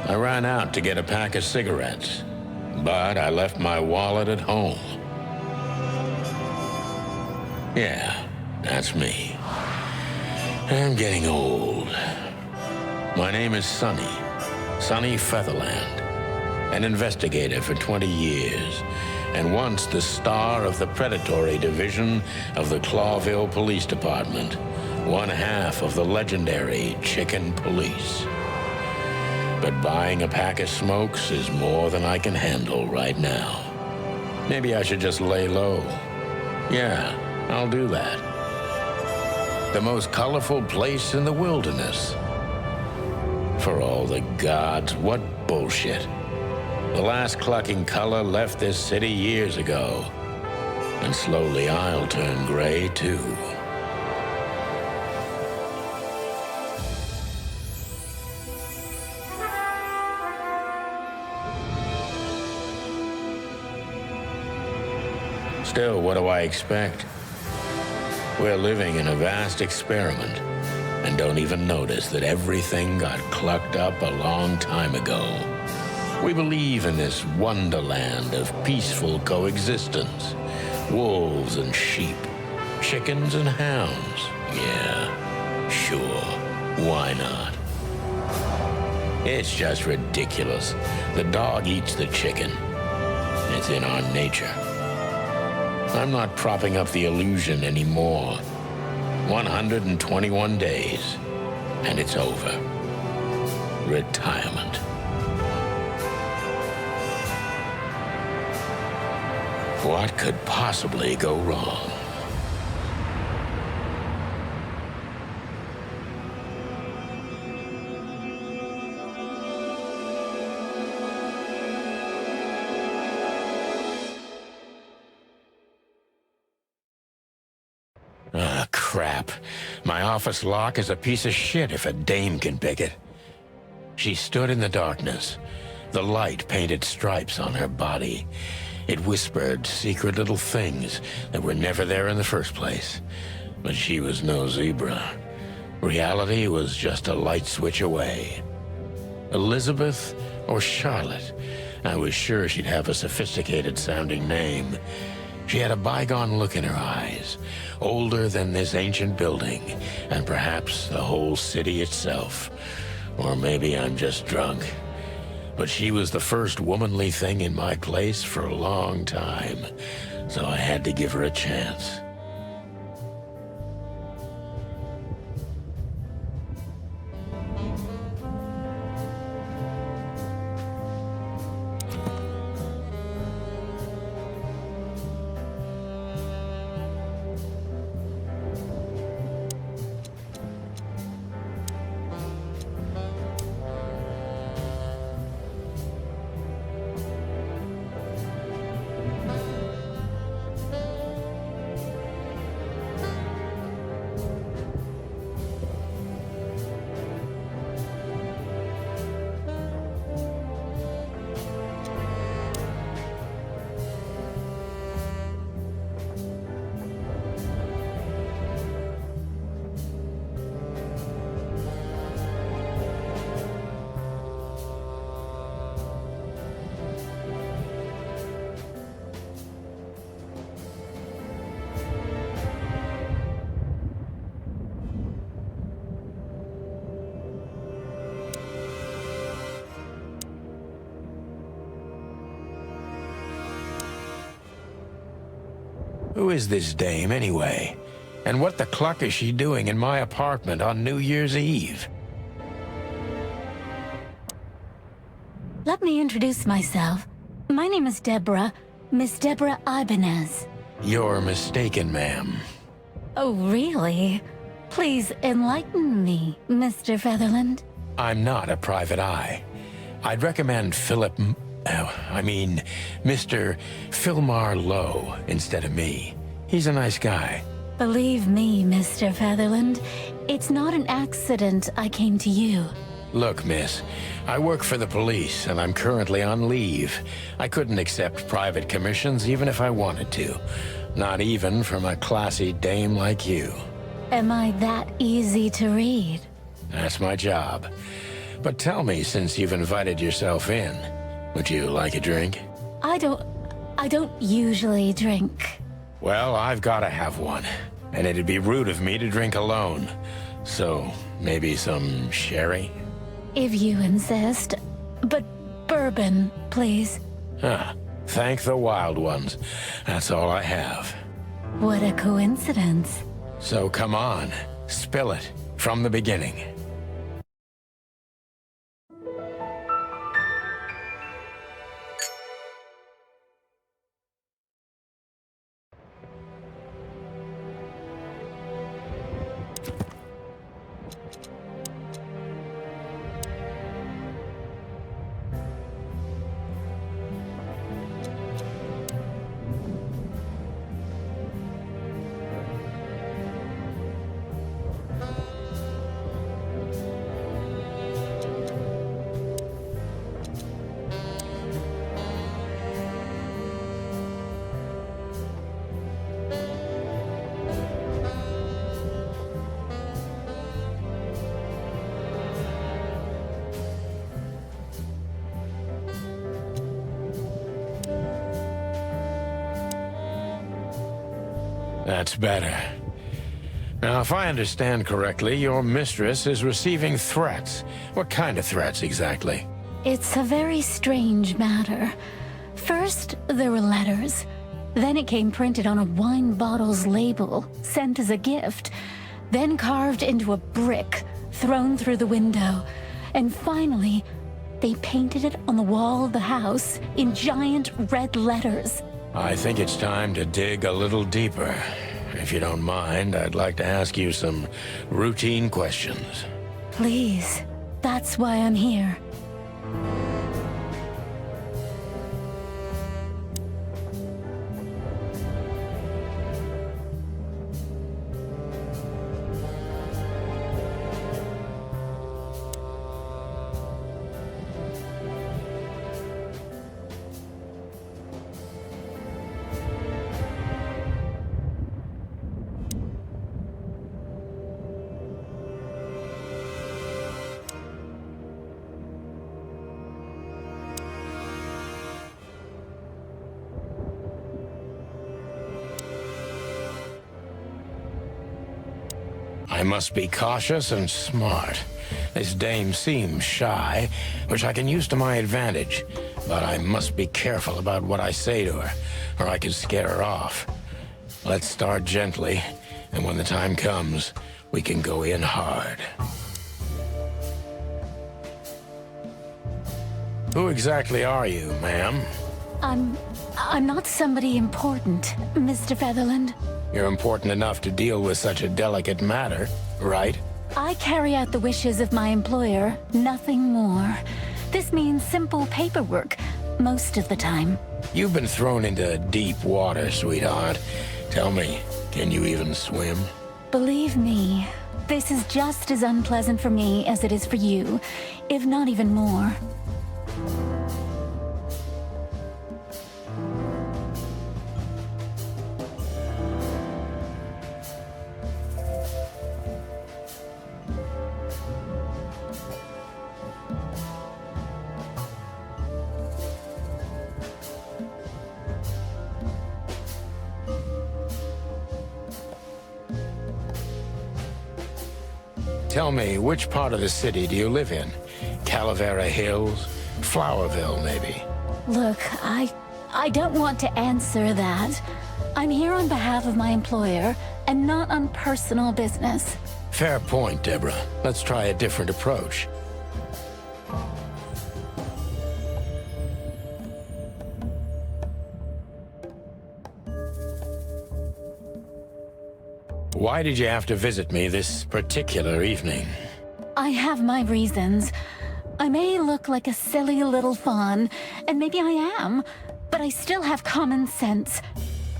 I ran out to get a pack of cigarettes, but I left my wallet at home. Yeah, that's me. I'm getting old. My name is Sonny Featherland, an investigator for 20 years, and once the star of the predatory division of the Clawville Police Department, one half of the legendary Chicken Police. But buying a pack of smokes is more than I can handle right now. Maybe I should just lay low. Yeah, I'll do that. The most colorful place in the wilderness. For all the gods, what bullshit. The last clucking color left this city years ago. And slowly I'll turn gray too. Still, what do I expect? We're living in a vast experiment, and don't even notice that everything got clucked up a long time ago. We believe in this wonderland of peaceful coexistence. Wolves and sheep, chickens and hounds. Yeah, sure, why not? It's just ridiculous. The dog eats the chicken. It's in our nature. I'm not propping up the illusion anymore. 121 days, and it's over. Retirement. What could possibly go wrong? Ah, crap. My office lock is a piece of shit if a dame can pick it. She stood in the darkness. The light painted stripes on her body. It whispered secret little things that were never there in the first place. But she was no zebra. Reality was just a light switch away. Elizabeth or Charlotte? I was sure she'd have a sophisticated-sounding name. She had a bygone look in her eyes, older than this ancient building, and perhaps the whole city itself. Or maybe I'm just drunk. But she was the first womanly thing in my place for a long time, so I had to give her a chance. Who is this dame, anyway? And what the cluck is she doing in my apartment on New Year's Eve? Let me introduce myself. My name is Deborah, Miss Deborah Ibanez. You're mistaken, ma'am. Oh, really? Please enlighten me, Mr. Featherland. I'm not a private eye. I'd recommend Mr. Philmar Lowe instead of me. He's a nice guy. Believe me, Mr. Featherland, it's not an accident I came to you. Look, miss, I work for the police, and I'm currently on leave. I couldn't accept private commissions even if I wanted to. Not even from a classy dame like you. Am I that easy to read? That's my job. But tell me, since you've invited yourself in, would you like a drink? I don't usually drink. Well, I've gotta have one, and it'd be rude of me to drink alone. So, maybe some sherry? If you insist. But bourbon, please. Huh. Thank the wild ones. That's all I have. What a coincidence. So come on, spill it from the beginning. That's better. Now, if I understand correctly, your mistress is receiving threats. What kind of threats, exactly? It's a very strange matter. First, there were letters. Then it came printed on a wine bottle's label, sent as a gift. Then carved into a brick, thrown through the window. And finally, they painted it on the wall of the house in giant red letters. I think it's time to dig a little deeper. If you don't mind, I'd like to ask you some routine questions. Please. That's why I'm here. I must be cautious and smart. This dame seems shy, which I can use to my advantage. But I must be careful about what I say to her, or I could scare her off. Let's start gently, and when the time comes, we can go in hard. Who exactly are you, ma'am? I'm not somebody important, Mr. Featherland. You're important enough to deal with such a delicate matter, right? I carry out the wishes of my employer, nothing more. This means simple paperwork, most of the time. You've been thrown into deep water, sweetheart. Tell me, can you even swim? Believe me, this is just as unpleasant for me as it is for you, if not even more. Tell me, which part of the city do you live in? Calavera Hills? Flowerville, maybe? Look, I don't want to answer that. I'm here on behalf of my employer, and not on personal business. Fair point, Deborah. Let's try a different approach. Why did you have to visit me this particular evening? I have my reasons. I may look like a silly little fawn, and maybe I am, but I still have common sense.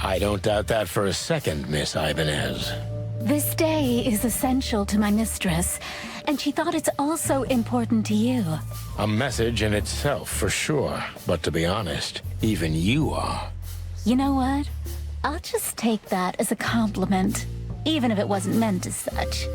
I don't doubt that for a second, Miss Ibanez. This day is essential to my mistress, and she thought it's also important to you. A message in itself, for sure. But to be honest, even you are. You know what? I'll just take that as a compliment, even if it wasn't meant as such.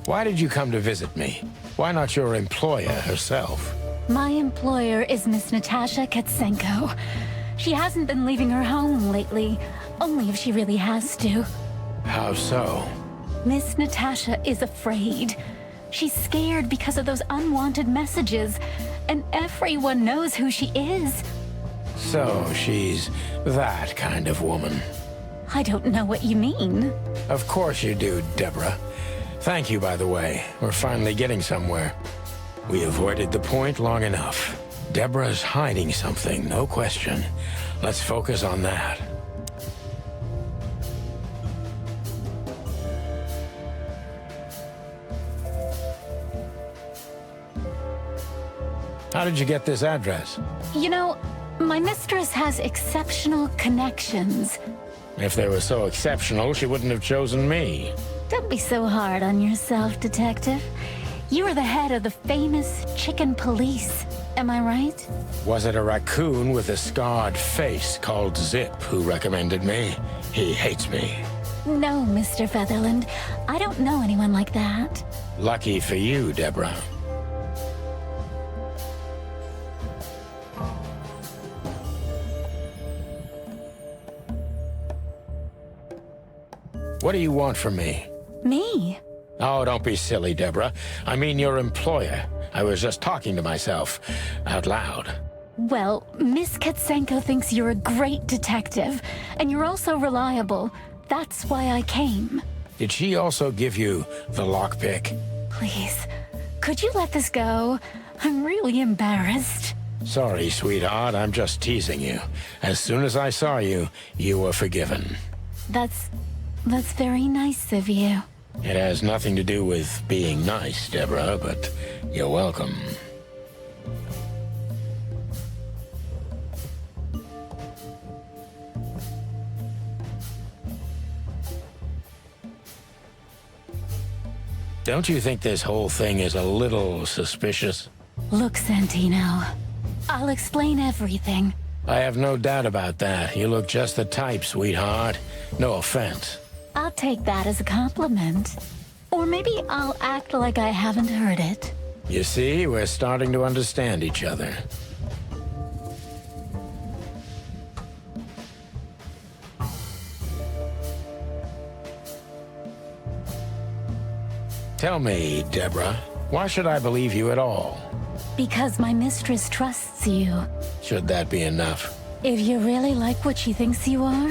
Why did you come to visit me? Why not your employer herself? My employer is Miss Natasha Katsenko. She hasn't been leaving her home lately, only if she really has to. How so? Miss Natasha is afraid. She's scared because of those unwanted messages, and everyone knows who she is. So she's that kind of woman. I don't know what you mean. Of course you do, Deborah. Thank you, by the way. We're finally getting somewhere. We avoided the point long enough. Deborah's hiding something, no question. Let's focus on that. How did you get this address? You know, my mistress has exceptional connections. If they were so exceptional, she wouldn't have chosen me. Don't be so hard on yourself, Detective. You are the head of the famous chicken police. Am I right? Was it a raccoon with a scarred face called Zip who recommended me? He hates me. No, Mr. Featherland. I don't know anyone like that. Lucky for you, Deborah. What do you want from me? Me? Oh, don't be silly, Deborah. I mean your employer. I was just talking to myself, out loud. Well, Miss Katsenko thinks you're a great detective, and you're also reliable. That's why I came. Did she also give you the lockpick? Please, could you let this go? I'm really embarrassed. Sorry, sweetheart, I'm just teasing you. As soon as I saw you, you were forgiven. That's very nice of you. It has nothing to do with being nice, Deborah, but you're welcome. Don't you think this whole thing is a little suspicious? Look, Santino, I'll explain everything. I have no doubt about that. You look just the type, sweetheart. No offense. I'll take that as a compliment. Or maybe I'll act like I haven't heard it. You see, we're starting to understand each other. Tell me, Deborah, why should I believe you at all? Because my mistress trusts you. Should that be enough? If you really like what she thinks you are,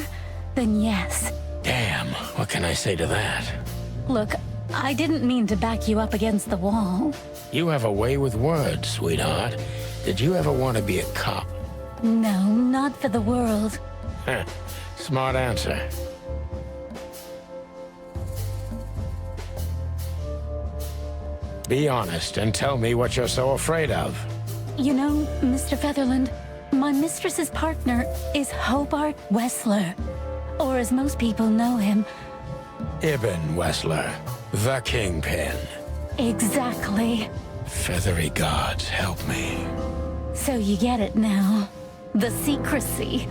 then yes. Damn, what can I say to that? Look, I didn't mean to back you up against the wall. You have a way with words, sweetheart. Did you ever want to be a cop? No, not for the world. Heh, smart answer. Be honest and tell me what you're so afraid of. You know, Mr. Featherland, my mistress's partner is Hobart Wessler. Or as most people know him... Ibn Wessler, the Kingpin. Exactly. Feathery gods, help me. So you get it now. The secrecy.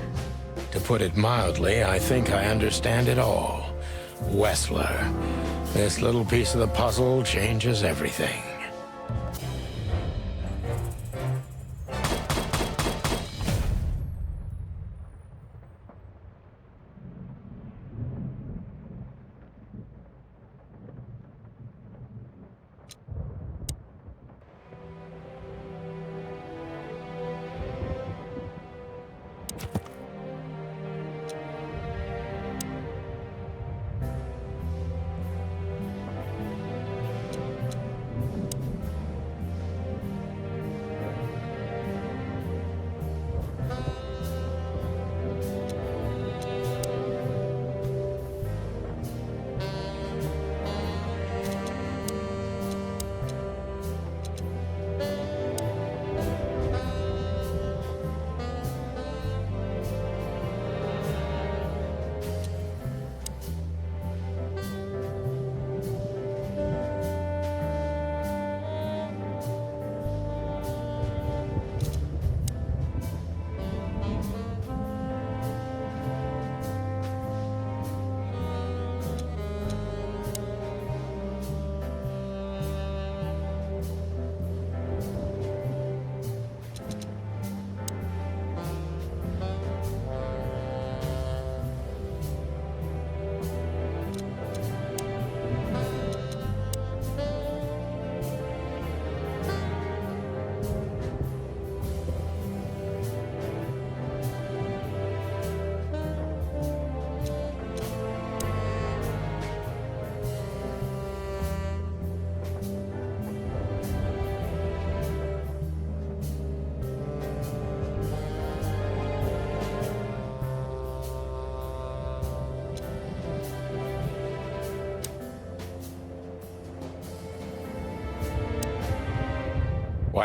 To put it mildly, I think I understand it all. Wessler. This little piece of the puzzle changes everything.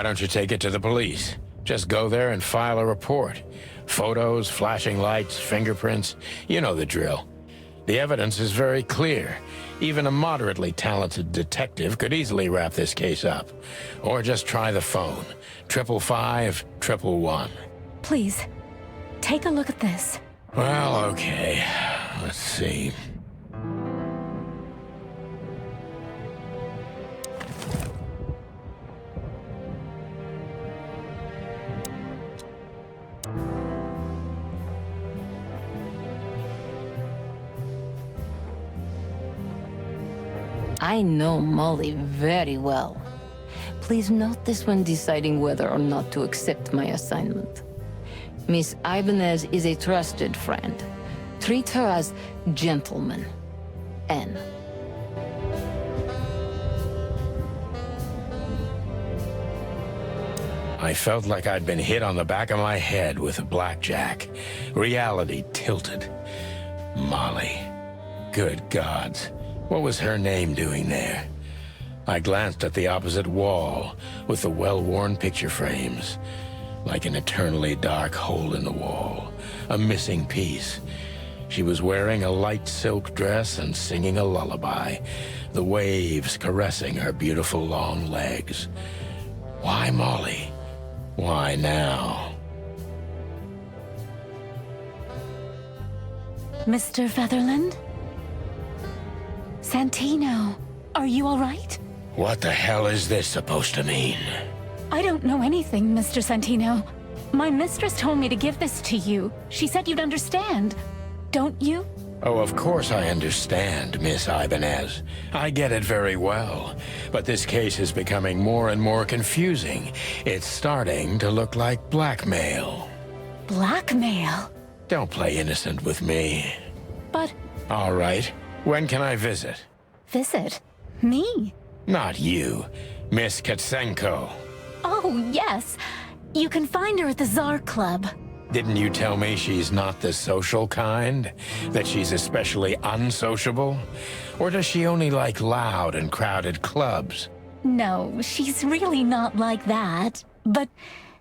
Why don't you take it to the police? Just go there and file a report. Photos, flashing lights, fingerprints, you know the drill. The evidence is very clear. Even a moderately talented detective could easily wrap this case up. Or just try the phone. 555-111. Please, take a look at this. Well, okay. Let's see. I know Molly very well. Please note this when deciding whether or not to accept my assignment. Miss Ibanez is a trusted friend. Treat her as gentleman. N. I felt like I'd been hit on the back of my head with a blackjack. Reality tilted. Molly. Good gods. What was her name doing there? I glanced at the opposite wall with the well-worn picture frames. Like an eternally dark hole in the wall. A missing piece. She was wearing a light silk dress and singing a lullaby. The waves caressing her beautiful long legs. Why Molly? Why now? Mr. Featherland? Santino, are you all right? What the hell is this supposed to mean? I don't know anything, Mr. Santino. My mistress told me to give this to you. She said you'd understand. Don't you? Oh, of course I understand, Miss Ibanez. I get it very well. But this case is becoming more and more confusing. It's starting to look like blackmail. Blackmail? Don't play innocent with me. But... All right. When can I visit? Visit? Me? Not you. Miss Katsenko. Oh, yes. You can find her at the Tsar Club. Didn't you tell me she's not the social kind? That she's especially unsociable? Or does she only like loud and crowded clubs? No, she's really not like that. But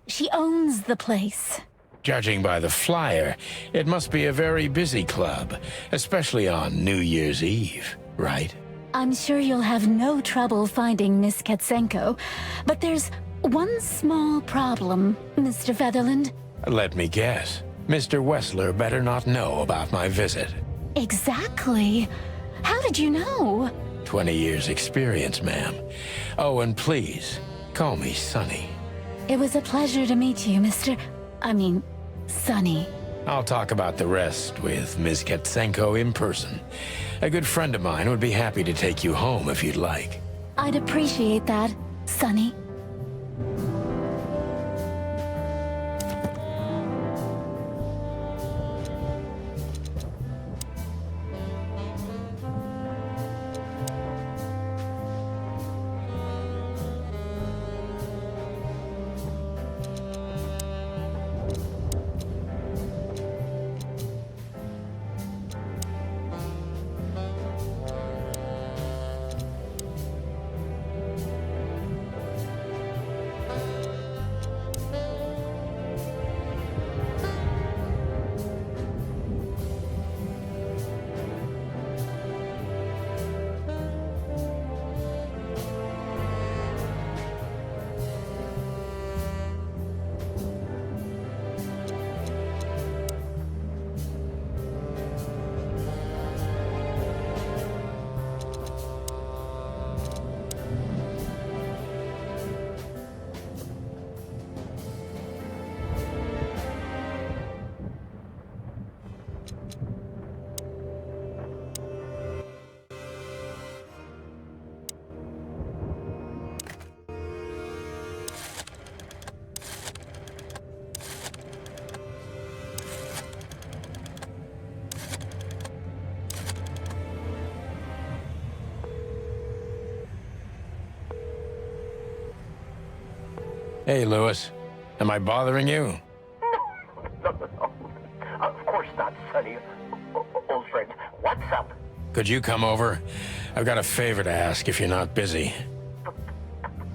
she owns the place. Judging by the flyer, it must be a very busy club, especially on New Year's Eve, right? I'm sure you'll have no trouble finding Miss Katsenko, but there's one small problem, Mr. Featherland. Let me guess. Mr. Wessler better not know about my visit. Exactly. How did you know? 20 years experience, ma'am. Oh, and please, call me Sonny. It was a pleasure to meet you, Sonny. I'll talk about the rest with Ms. Katsenko in person. A good friend of mine would be happy to take you home if you'd like. I'd appreciate that, Sonny. Hey, Lewis. Am I bothering you? No. Of course not, Sonny. Old friend, what's up? Could you come over? I've got a favor to ask if you're not busy.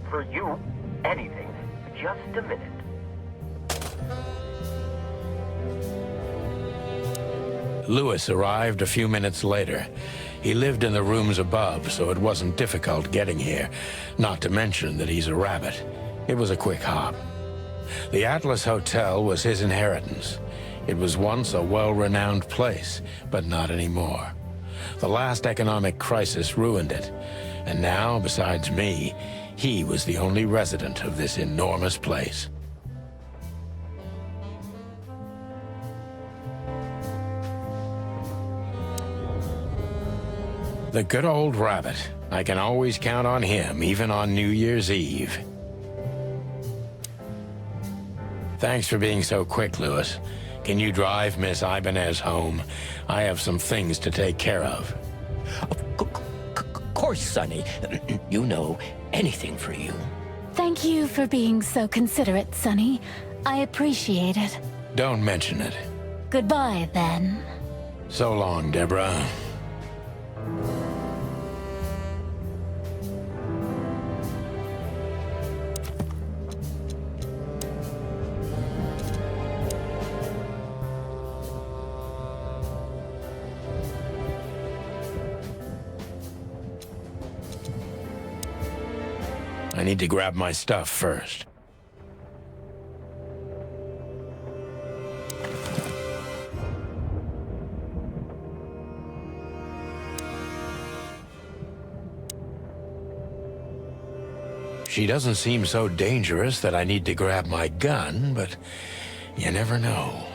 For you, anything. just a minute. Lewis arrived a few minutes later. He lived in the rooms above, so it wasn't difficult getting here, not to mention that he's a rabbit. It was a quick hop. The Atlas Hotel was his inheritance. It was once a well-renowned place, but not anymore. The last economic crisis ruined it, and now, besides me, he was the only resident of this enormous place. The good old rabbit. I can always count on him, even on New Year's Eve. Thanks for being so quick, Lewis. Can you drive Miss Ibanez home? I have some things to take care of. Of course, Sonny. You know, anything for you. Thank you for being so considerate, Sonny. I appreciate it. Don't mention it. Goodbye, then. So long, Deborah. I need to grab my stuff first. She doesn't seem so dangerous that I need to grab my gun, but you never know.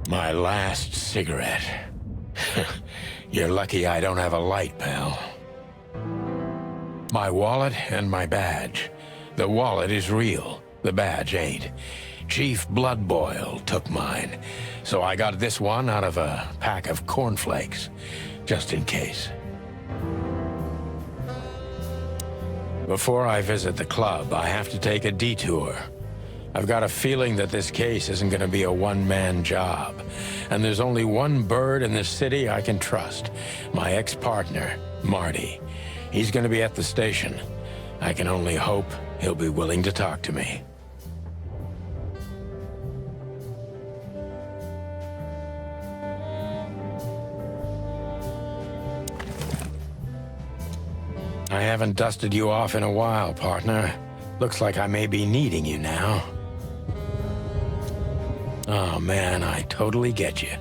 My last cigarette. You're lucky I don't have a light, pal. My wallet and my badge. The wallet is real. The badge ain't. Chief Bloodboil took mine, so I got this one out of a pack of cornflakes, just in case. Before I visit the club, I have to take a detour. I've got a feeling that this case isn't going to be a one-man job, and there's only one bird in this city I can trust, my ex-partner, Marty. He's going to be at the station. I can only hope he'll be willing to talk to me. I haven't dusted you off in a while, partner. Looks like I may be needing you now. Oh man, I totally get you.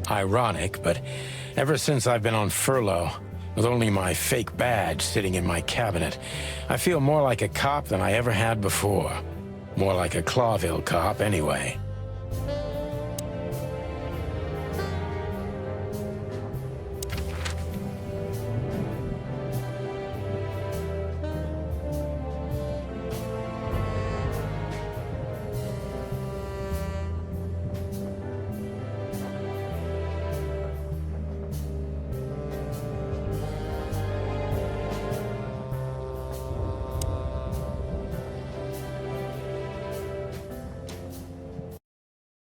Ironic, but ever since I've been on furlough, with only my fake badge sitting in my cabinet, I feel more like a cop than I ever had before. More like a Clawville cop, anyway.